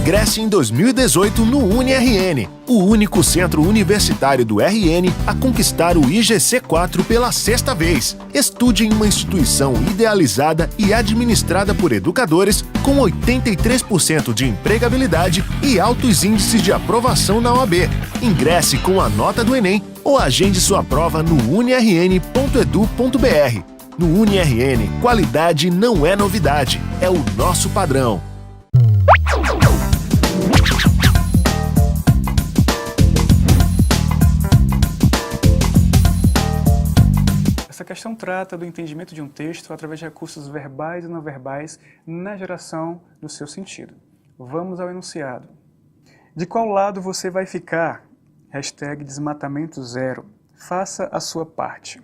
Ingresse em 2018 no UniRN, o único centro universitário do RN a conquistar o IGC4 pela 6ª vez. Estude em uma instituição idealizada e administrada por educadores com 83% de empregabilidade e altos índices de aprovação na OAB. Ingresse com a nota do Enem ou agende sua prova no unirn.edu.br. No UniRN, qualidade não é novidade, é o nosso padrão. Essa questão trata do entendimento de um texto através de recursos verbais e não verbais na geração do seu sentido. Vamos ao enunciado. De qual lado você vai ficar? #desmatamento0. Faça a sua parte.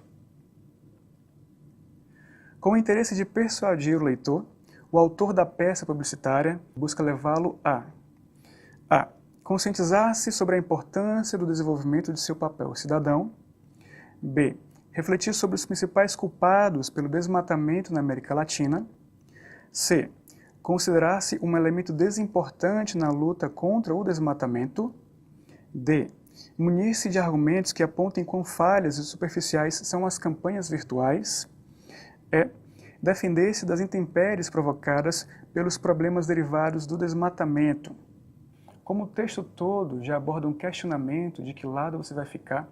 Com o interesse de persuadir o leitor, o autor da peça publicitária busca levá-lo a conscientizar-se sobre a importância do desenvolvimento de seu papel cidadão. B. Refletir sobre os principais culpados pelo desmatamento na América Latina. C. Considerar-se um elemento desimportante na luta contra o desmatamento. D. Munir-se de argumentos que apontem quão falhas e superficiais são as campanhas virtuais. E. Defender-se das intempéries provocadas pelos problemas derivados do desmatamento. Como o texto todo já aborda um questionamento de que lado você vai ficar,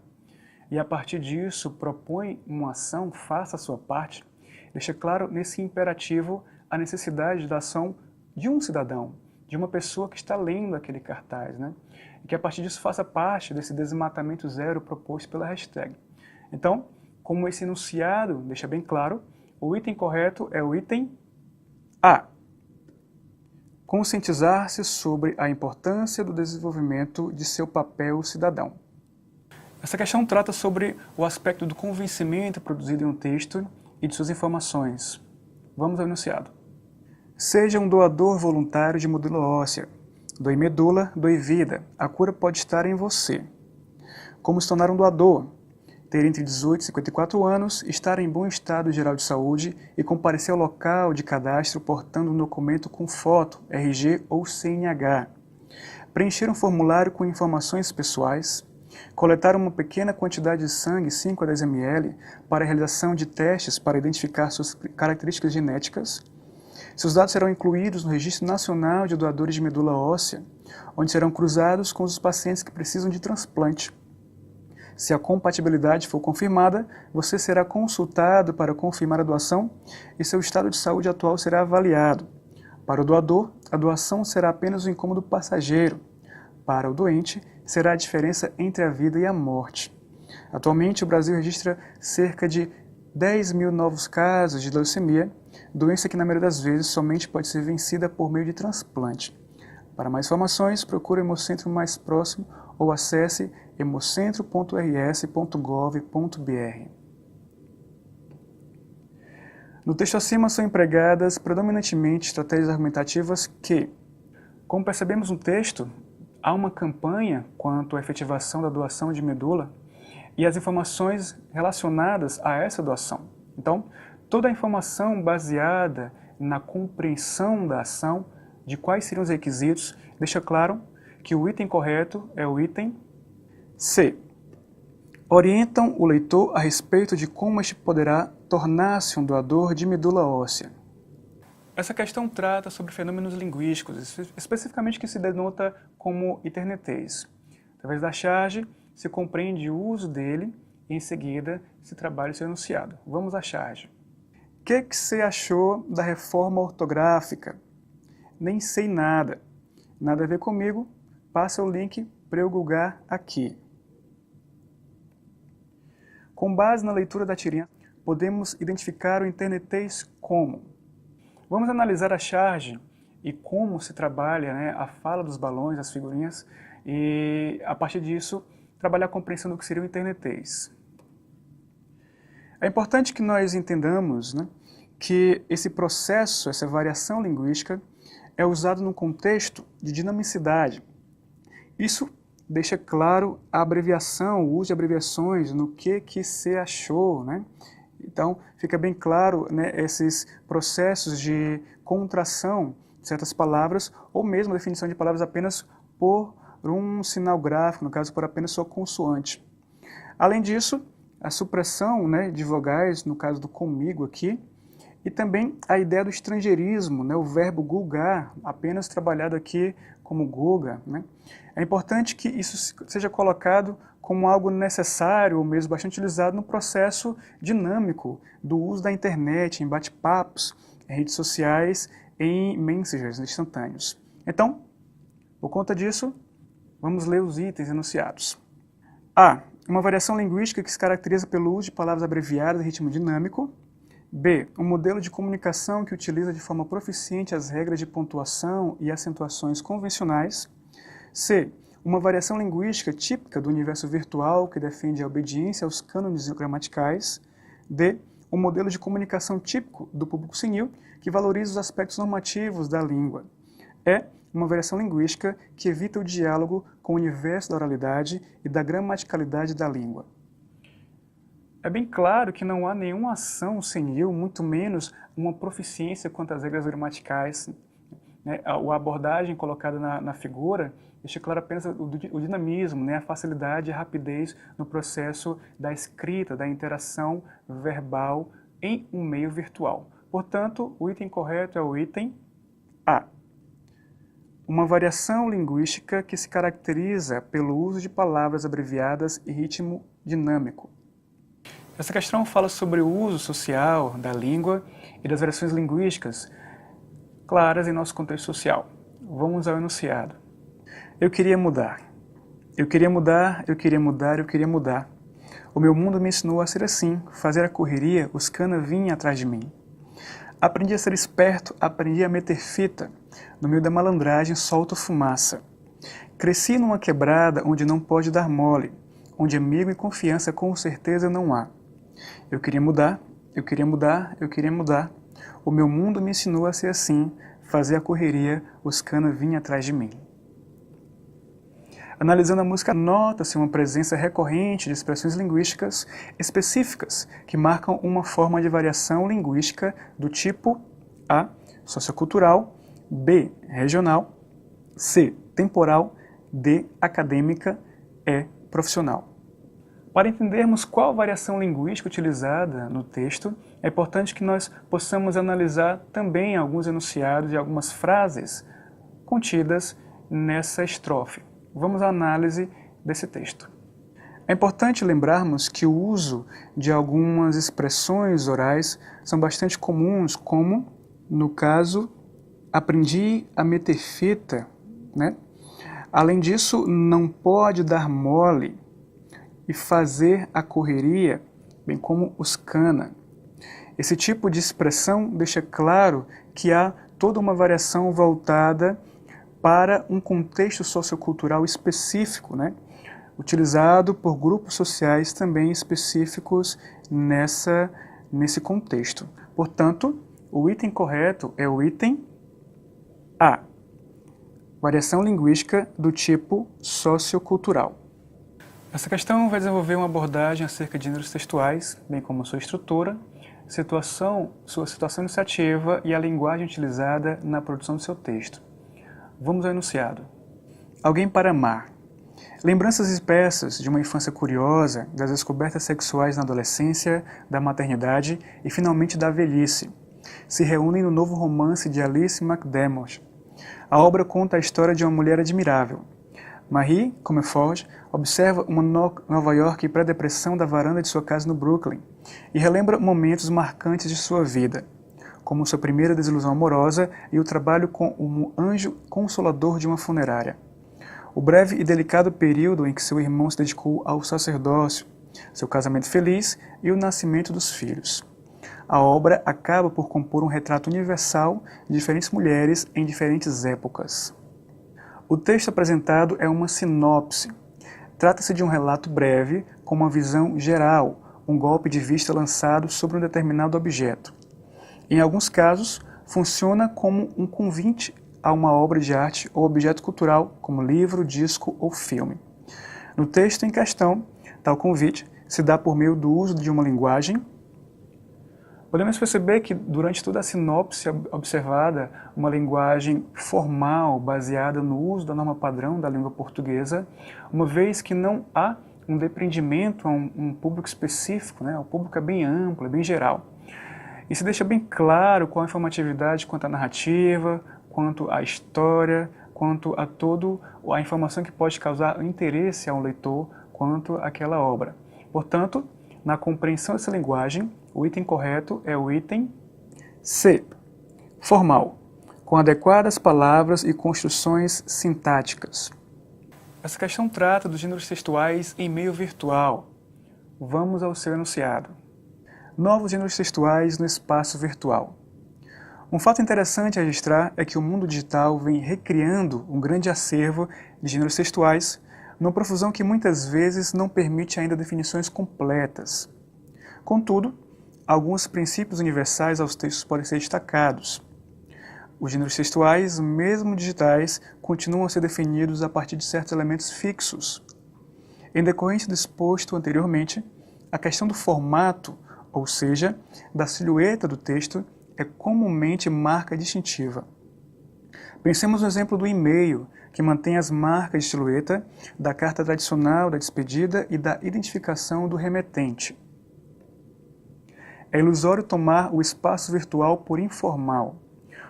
e a partir disso propõe uma ação, faça a sua parte, deixa claro nesse imperativo a necessidade da ação de um cidadão, de uma pessoa que está lendo aquele cartaz, né? E que a partir disso faça parte desse desmatamento zero proposto pela hashtag. Então, como esse enunciado deixa bem claro, o item correto é o item A. Conscientizar-se sobre a importância do desenvolvimento de seu papel cidadão. Essa questão trata sobre o aspecto do convencimento produzido em um texto e de suas informações. Vamos ao enunciado. Seja um doador voluntário de medula óssea. Doe medula, doe vida. A cura pode estar em você. Como se tornar um doador? Ter entre 18 e 54 anos, estar em bom estado geral de saúde e comparecer ao local de cadastro portando um documento com foto, RG ou CNH. Preencher um formulário com informações pessoais. Coletar uma pequena quantidade de sangue, 5 a 10 ml, para a realização de testes para identificar suas características genéticas. Seus dados serão incluídos no Registro Nacional de Doadores de Medula Óssea, onde serão cruzados com os pacientes que precisam de transplante. Se a compatibilidade for confirmada, você será consultado para confirmar a doação e seu estado de saúde atual será avaliado. Para o doador, a doação será apenas um incômodo passageiro. Para o doente, será a diferença entre a vida e a morte. Atualmente, o Brasil registra cerca de 10 mil novos casos de leucemia, doença que na maioria das vezes somente pode ser vencida por meio de transplante. Para mais informações, procure o Hemocentro mais próximo ou acesse hemocentro.rs.gov.br. No texto acima são empregadas predominantemente estratégias argumentativas que, como percebemos no texto, há uma campanha quanto à efetivação da doação de medula e as informações relacionadas a essa doação. Então, toda a informação baseada na compreensão da ação, de quais seriam os requisitos, deixa claro que o item correto é o item C. Orientam o leitor a respeito de como este poderá tornar-se um doador de medula óssea. Essa questão trata sobre fenômenos linguísticos, especificamente que se denota como internetês. Através da charge, se compreende o uso dele e, em seguida, se trabalha o seu enunciado. Vamos à charge. O que você achou da reforma ortográfica? Nem sei nada. Nada a ver comigo? Passa o link para eu googar aqui. Com base na leitura da tirinha, podemos identificar o internetês como? Vamos analisar a charge e como se trabalha, né, a fala dos balões, as figurinhas, e a partir disso trabalhar a compreensão do que seria o internetês. É importante que nós entendamos, né, que esse processo, essa variação linguística, é usado num contexto de dinamicidade. Isso deixa claro a abreviação, o uso de abreviações, no que você achou, né? Então, fica bem claro, né, esses processos de contração certas palavras, ou mesmo a definição de palavras apenas por um sinal gráfico, no caso por apenas sua consoante. Além disso, a supressão, né, de vogais, no caso do comigo aqui, e também a ideia do estrangeirismo, né, o verbo gulgar, apenas trabalhado aqui como guga, né. É importante que isso seja colocado como algo necessário, ou mesmo bastante utilizado no processo dinâmico do uso da internet, em bate-papos, em redes sociais, em messengers instantâneos. Então, por conta disso, vamos ler os itens enunciados. A. Uma variação linguística que se caracteriza pelo uso de palavras abreviadas em ritmo dinâmico. B. Um modelo de comunicação que utiliza de forma proficiente as regras de pontuação e acentuações convencionais. C. Uma variação linguística típica do universo virtual que defende a obediência aos cânones gramaticais. D. Um modelo de comunicação típico do público senil que valoriza os aspectos normativos da língua. E. Uma variação linguística que evita o diálogo com o universo da oralidade e da gramaticalidade da língua. É bem claro que não há nenhuma ação senil, muito menos uma proficiência quanto às regras gramaticais, né? A abordagem colocada na figura deixa claro apenas o dinamismo, né? A facilidade e a rapidez no processo da escrita, da interação verbal em um meio virtual. Portanto, o item correto é o item A. Uma variação linguística que se caracteriza pelo uso de palavras abreviadas e ritmo dinâmico. Essa questão fala sobre o uso social da língua e das variações linguísticas claras em nosso contexto social. Vamos ao enunciado. Eu queria mudar. Eu queria mudar, eu queria mudar, eu queria mudar. O meu mundo me ensinou a ser assim, fazer a correria, os cana vinham atrás de mim. Aprendi a ser esperto, aprendi a meter fita. No meio da malandragem solto fumaça. Cresci numa quebrada onde não pode dar mole, onde amigo e confiança com certeza não há. Eu queria mudar, eu queria mudar, eu queria mudar. O meu mundo me ensinou a ser assim, fazer a correria, os cana vinham atrás de mim. Analisando a música, nota-se uma presença recorrente de expressões linguísticas específicas que marcam uma forma de variação linguística do tipo A. Sociocultural, B. Regional, C. Temporal, D. Acadêmica, E. Profissional. Para entendermos qual variação linguística utilizada no texto, é importante que nós possamos analisar também alguns enunciados e algumas frases contidas nessa estrofe. Vamos à análise desse texto. É importante lembrarmos que o uso de algumas expressões orais são bastante comuns, como, no caso, aprendi a meter fita, né? Além disso, não pode dar mole e fazer a correria, bem como os cana. Esse tipo de expressão deixa claro que há toda uma variação voltada para um contexto sociocultural específico, né? Utilizado por grupos sociais também específicos nesse contexto. Portanto, o item correto é o item A. Variação linguística do tipo sociocultural. Essa questão vai desenvolver uma abordagem acerca de gêneros textuais, bem como sua estrutura, sua situação iniciativa e a linguagem utilizada na produção do seu texto. Vamos ao enunciado. Alguém para amar. Lembranças espessas de uma infância curiosa, das descobertas sexuais na adolescência, da maternidade e finalmente da velhice, se reúnem no novo romance de Alice McDermott. A obra conta a história de uma mulher admirável. Marie Comerford observa uma Nova York pré-depressão da varanda de sua casa no Brooklyn e relembra momentos marcantes de sua vida, como sua primeira desilusão amorosa e o trabalho com um anjo consolador de uma funerária. O breve e delicado período em que seu irmão se dedicou ao sacerdócio, seu casamento feliz e o nascimento dos filhos. A obra acaba por compor um retrato universal de diferentes mulheres em diferentes épocas. O texto apresentado é uma sinopse. Trata-se de um relato breve com uma visão geral, um golpe de vista lançado sobre um determinado objeto. Em alguns casos, funciona como um convite a uma obra de arte ou objeto cultural, como livro, disco ou filme. No texto em questão, tal convite se dá por meio do uso de uma linguagem Podemos perceber que, durante toda a sinopse observada, uma linguagem formal baseada no uso da norma padrão da língua portuguesa, uma vez que não há um depreendimento a um público específico, né? O público é bem amplo, é bem geral. E se deixa bem claro qual a informatividade quanto à narrativa, quanto à história, quanto a toda a informação que pode causar interesse ao leitor quanto àquela obra. Portanto, na compreensão dessa linguagem, o item correto é o item C, formal, com adequadas palavras e construções sintáticas. Essa questão trata dos gêneros textuais em meio virtual. Vamos ao seu enunciado. Novos gêneros textuais no espaço virtual. Um fato interessante a registrar é que o mundo digital vem recriando um grande acervo de gêneros textuais, numa profusão que muitas vezes não permite ainda definições completas. Contudo, alguns princípios universais aos textos podem ser destacados. Os gêneros textuais, mesmo digitais, continuam a ser definidos a partir de certos elementos fixos. Em decorrência do exposto anteriormente, a questão do formato, ou seja, da silhueta do texto, é comumente marca distintiva. Pensemos no exemplo do e-mail, que mantém as marcas de silhueta da carta tradicional, da despedida e da identificação do remetente. É ilusório tomar o espaço virtual por informal.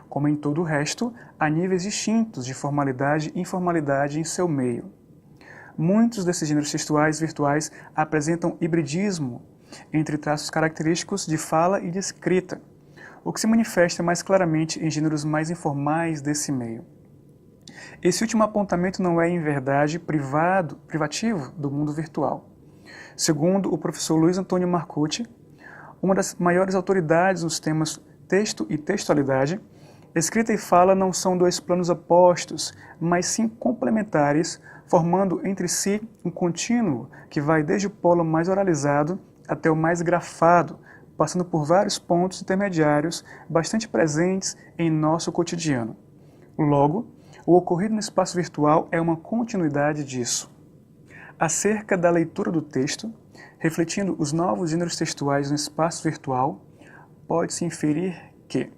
Como em todo o resto, há níveis distintos de formalidade e informalidade em seu meio. Muitos desses gêneros textuais virtuais apresentam hibridismo entre traços característicos de fala e de escrita, o que se manifesta mais claramente em gêneros mais informais desse meio. Esse último apontamento não é, em verdade, privativo do mundo virtual. Segundo o professor Luiz Antônio Marcucci, uma das maiores autoridades nos temas texto e textualidade, escrita e fala não são dois planos opostos, mas sim complementares, formando entre si um contínuo que vai desde o polo mais oralizado até o mais grafado, passando por vários pontos intermediários bastante presentes em nosso cotidiano. Logo, o ocorrido no espaço virtual é uma continuidade disso. Acerca da leitura do texto, refletindo os novos gêneros textuais no espaço virtual, pode-se inferir que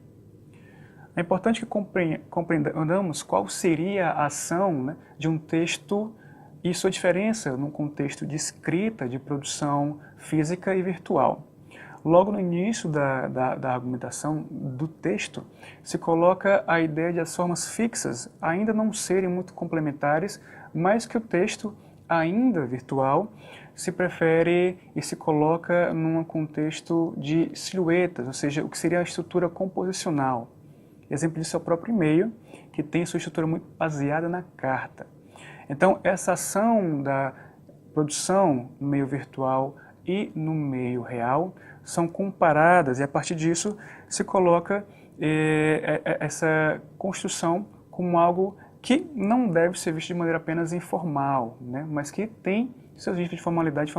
é importante que compreendamos qual seria a ação, né, de um texto e sua diferença num contexto de escrita, de produção física e virtual. Logo no início da argumentação do texto, se coloca a ideia de as formas fixas ainda não serem muito complementares, mas que o texto, ainda virtual, se prefere e se coloca num contexto de silhuetas, ou seja, o que seria a estrutura composicional. Exemplo disso é o próprio e-mail, que tem sua estrutura muito baseada na carta. Então, essa ação da produção no meio virtual e no meio real são comparadas e, a partir disso, se coloca essa construção como algo que não deve ser visto de maneira apenas informal, né? Mas que tem seus níveis de formalidade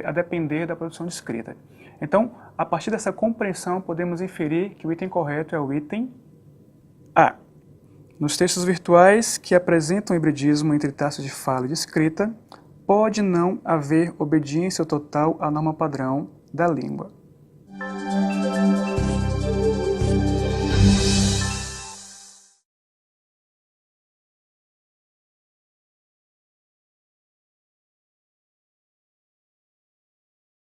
a depender da produção de escrita. Então, a partir dessa compreensão, podemos inferir que o item correto é o item A. Nos textos virtuais que apresentam hibridismo entre traços de fala e de escrita, pode não haver obediência total à norma padrão da língua.